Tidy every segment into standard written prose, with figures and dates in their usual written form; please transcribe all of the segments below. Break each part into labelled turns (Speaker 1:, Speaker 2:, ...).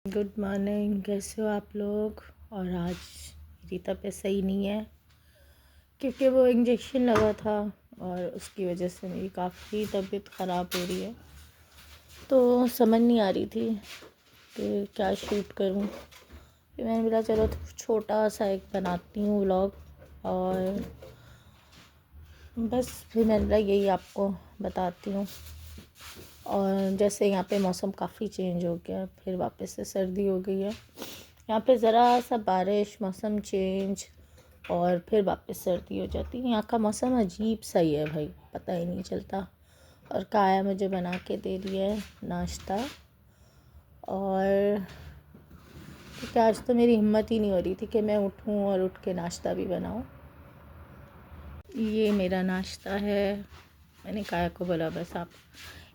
Speaker 1: Good morning. कैसे हो आप लोग? और आज मेरी तबीयत सही नहीं है क्योंकि वो इंजेक्शन लगा था और उसकी वजह से मेरी काफ़ी तबीयत ख़राब हो रही है। तो समझ नहीं आ रही थी कि क्या शूट करूं। फिर मैंने बोला चलो छोटा सा एक बनाती हूँ व्लॉग, और बस फिर मैंने बोला यही आपको बताती हूँ। और जैसे यहाँ पे मौसम काफ़ी चेंज हो गया, फिर वापस से सर्दी हो गई है। यहाँ पे ज़रा सा बारिश, मौसम चेंज, और फिर वापस सर्दी हो जाती है। यहाँ का मौसम अजीब सा ही है भाई, पता ही नहीं चलता। और काया मुझे बना के दे रही है नाश्ता, और क्योंकि आज तो मेरी हिम्मत ही नहीं हो रही थी कि मैं उठूँ और उठ के नाश्ता भी बनाऊँ। ये मेरा नाश्ता है। मैंने काया को बोला बस आप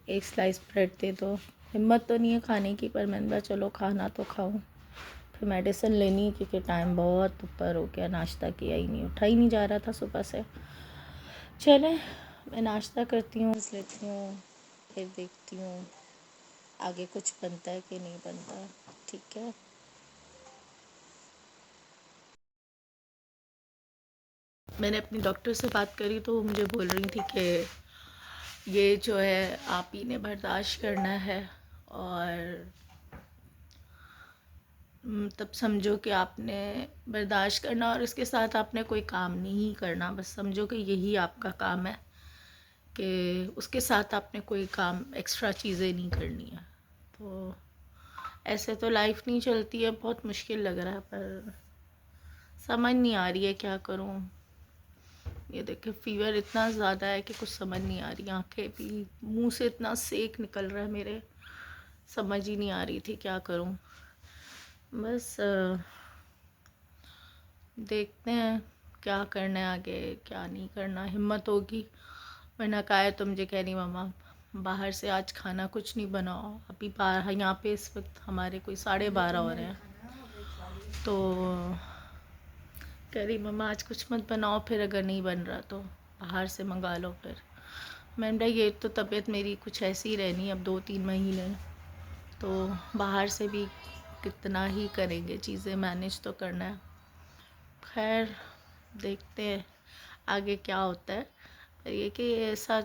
Speaker 1: एक स्लाइस ब्रेड दे दो। हिम्मत तो नहीं है खाने की, पर मैंने बोला चलो खाना तो खाऊं। फिर मेडिसिन लेनी है क्योंकि टाइम बहुत ऊपर हो गया, नाश्ता किया ही नहीं, उठा ही नहीं जा रहा था सुबह से। चले मैं नाश्ता करती हूँ, लेती हूँ, फिर देखती हूँ आगे कुछ बनता है कि नहीं बनता। ठीक है। मैंने अपनी डॉक्टर से बात करी तो वो मुझे बोल रही थी कि ये जो है आप ही ने बर्दाश्त करना है, और तब समझो कि आपने बर्दाश्त करना और इसके साथ आपने कोई काम नहीं करना। बस समझो कि यही आपका काम है कि उसके साथ आपने कोई काम एक्स्ट्रा चीज़ें नहीं करनी है। तो ऐसे तो लाइफ नहीं चलती है, बहुत मुश्किल लग रहा है, पर समझ नहीं आ रही है क्या करूं। ये देखिए फीवर इतना ज़्यादा है कि कुछ समझ नहीं आ रही, आंखें भी, मुंह से इतना सेक निकल रहा है मेरे, समझ ही नहीं आ रही थी क्या करूं। बस देखते हैं क्या करना है आगे, क्या नहीं करना। हिम्मत होगी, वरना का है तो मुझे कह रही मम्मा बाहर से आज खाना कुछ नहीं बनाओ। अभी बाहर यहाँ पे इस वक्त हमारे कोई 12:30 हो रहे हैं, तो कह रही मम्मा आज कुछ मत बनाओ, फिर अगर नहीं बन रहा तो बाहर से मंगा लो। फिर मैंने कहा ये तो तबीयत मेरी कुछ ऐसी ही रहनी अब 2-3 महीने, तो बाहर से भी कितना ही करेंगे, चीज़ें मैनेज तो करना है। खैर देखते हैं आगे क्या होता है। पर ये कि ऐसा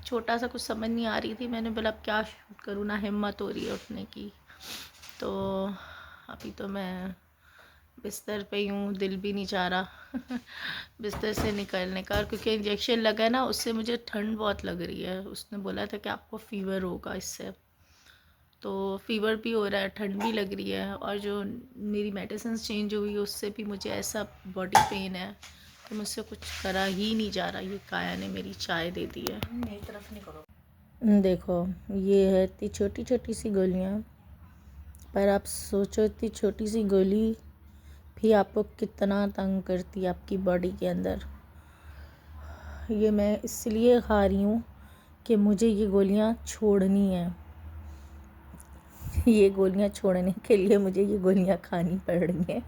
Speaker 1: छोटा सा कुछ समझ नहीं आ रही थी, मैंने बोला अब क्या शूट करूँ, ना हिम्मत हो रही है उठने की। तो अभी तो मैं बिस्तर पे ही हूँ, दिल भी नहीं चाह रहा बिस्तर से निकलने का। और क्योंकि इंजेक्शन लगा है ना, उससे मुझे ठंड बहुत लग रही है। उसने बोला था कि आपको फ़ीवर होगा इससे, तो फ़ीवर भी हो रहा है, ठंड भी लग रही है, और जो मेरी मेडिसिन चेंज हुई उससे भी मुझे ऐसा बॉडी पेन है कि मुझसे कुछ करा ही नहीं जा रहा। ये काया ने मेरी चाय दे दी है। मेरी तरफ नहीं करो। देखो ये है इतनी छोटी छोटी सी गोलियाँ, पर आप सोचो इतनी छोटी सी गोली भी आपको कितना तंग करती है आपकी बॉडी के अंदर। ये मैं इसलिए खा रही हूँ कि मुझे ये गोलियाँ छोड़नी है। ये गोलियाँ छोड़ने के लिए मुझे ये गोलियाँ खानी पड़ रही हैं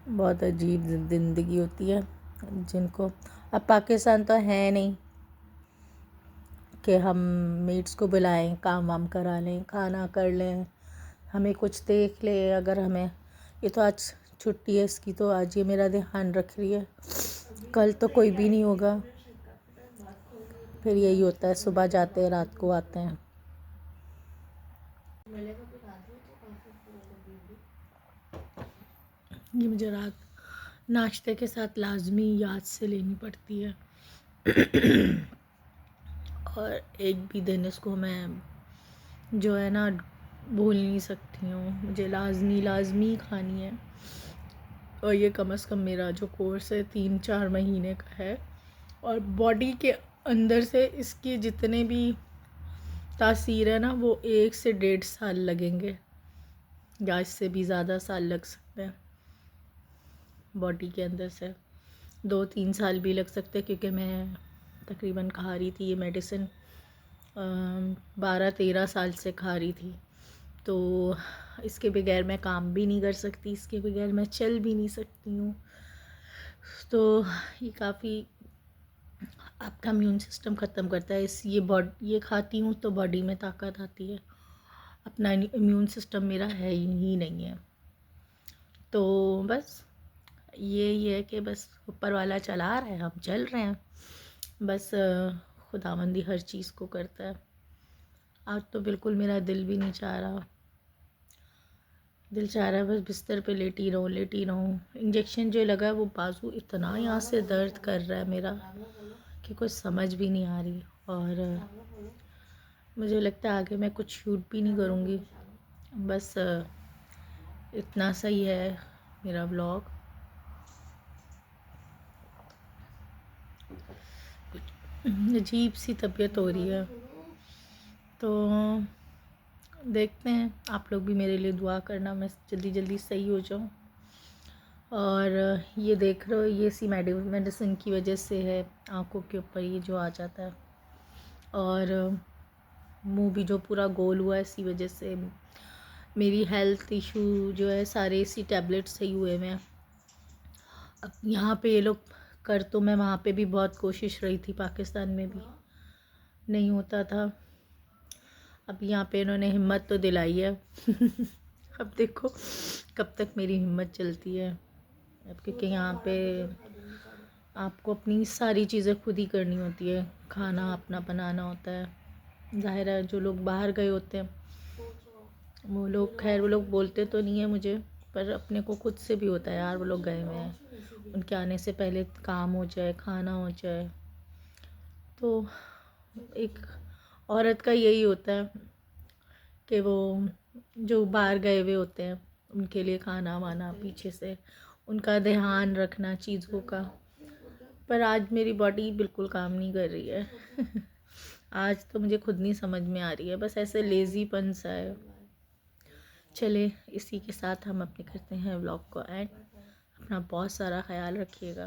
Speaker 1: बहुत अजीब ज़िंदगी होती है जिनको, अब पाकिस्तान तो है नहीं कि हम मेड्स को बुलाएं, काम वाम करा लें, खाना कर लें, हमें कुछ देख ले। अगर हमें ये तो आज छुट्टी है इसकी, तो आज ये मेरा ध्यान रख रही है, कल तो कोई भी नहीं होगा। फिर यही होता है, सुबह जाते हैं रात को आते हैं। ये मुझे रात नाश्ते के साथ लाजमी याद से लेनी पड़ती है और एक भी दिन इसको मैं जो है ना भूल नहीं सकती हूँ, मुझे लाजमी लाजमी खानी है। और ये कम से कम मेरा जो कोर्स है 3-4 महीने का है, और बॉडी के अंदर से इसकी जितने भी तासीर है ना, वो 1 से 1.5 साल लगेंगे, या इससे भी ज़्यादा साल लग सकते हैं। बॉडी के अंदर से 2-3 साल भी लग सकते हैं, क्योंकि मैं तकरीबन खा रही थी ये मेडिसिन 12-13 साल से खा रही थी। तो इसके बगैर मैं काम भी नहीं कर सकती, इसके बगैर मैं चल भी नहीं सकती हूँ। तो ये काफ़ी आपका इम्यून सिस्टम ख़त्म करता है। ये खाती हूँ तो बॉडी में ताकत आती है, अपना इम्यून सिस्टम मेरा है ही नहीं है। तो बस यही है कि बस ऊपर वाला चला रहा है, हम चल रहे हैं। बस खुदावंदी हर चीज़ को करता है। आज तो बिल्कुल मेरा दिल भी नहीं चाह रहा, दिल चाह रहा है बस बिस्तर पे लेटी रहूँ। इंजेक्शन जो लगा है वो बाजू इतना यहाँ से दर्द कर रहा है मेरा कि कुछ समझ भी नहीं आ रही। और मुझे लगता है आगे मैं कुछ शूट भी नहीं करूँगी। बस इतना सही है मेरा व्लॉग। अजीब सी तबीयत हो रही है, तो देखते हैं। आप लोग भी मेरे लिए दुआ करना, मैं जल्दी जल्दी सही हो जाऊँ। और ये देख रहे हो, ये सी मेडिसिन की वजह से है, आँखों के ऊपर ये जो आ जाता है। और मुंह भी जो पूरा गोल हुआ है, इसी वजह से मेरी हेल्थ इशू जो है सारे इसी टैबलेट से ही हुए हैं। अब यहाँ पे ये लोग कर, तो मैं वहाँ पे भी बहुत कोशिश रही थी, पाकिस्तान में भी नहीं होता था। अब यहाँ पे इन्होंने हिम्मत तो दिलाई है। अब देखो कब तक मेरी हिम्मत चलती है। अब क्योंकि यहाँ पे आपको अपनी सारी चीज़ें खुद ही करनी होती है, खाना अपना बनाना होता है। ज़ाहिर है जो लोग बाहर गए होते हैं वो लोग, खैर वो लोग बोलते तो नहीं है मुझे, पर अपने को खुद से भी होता है यार, वो लोग गए हुए हैं, उनके आने से पहले काम हो जाए, खाना हो जाए। तो एक औरत का यही होता है कि वो जो बाहर गए हुए होते हैं उनके लिए खाना वाना पीछे से, उनका ध्यान रखना चीज़ों का। पर आज मेरी बॉडी बिल्कुल काम नहीं कर रही है। आज तो मुझे खुद नहीं समझ में आ रही है, बस ऐसे लेज़ीपन सा है। चले इसी के साथ हम अपने करते हैं व्लॉग को एंड। अपना बहुत सारा ख्याल रखिएगा।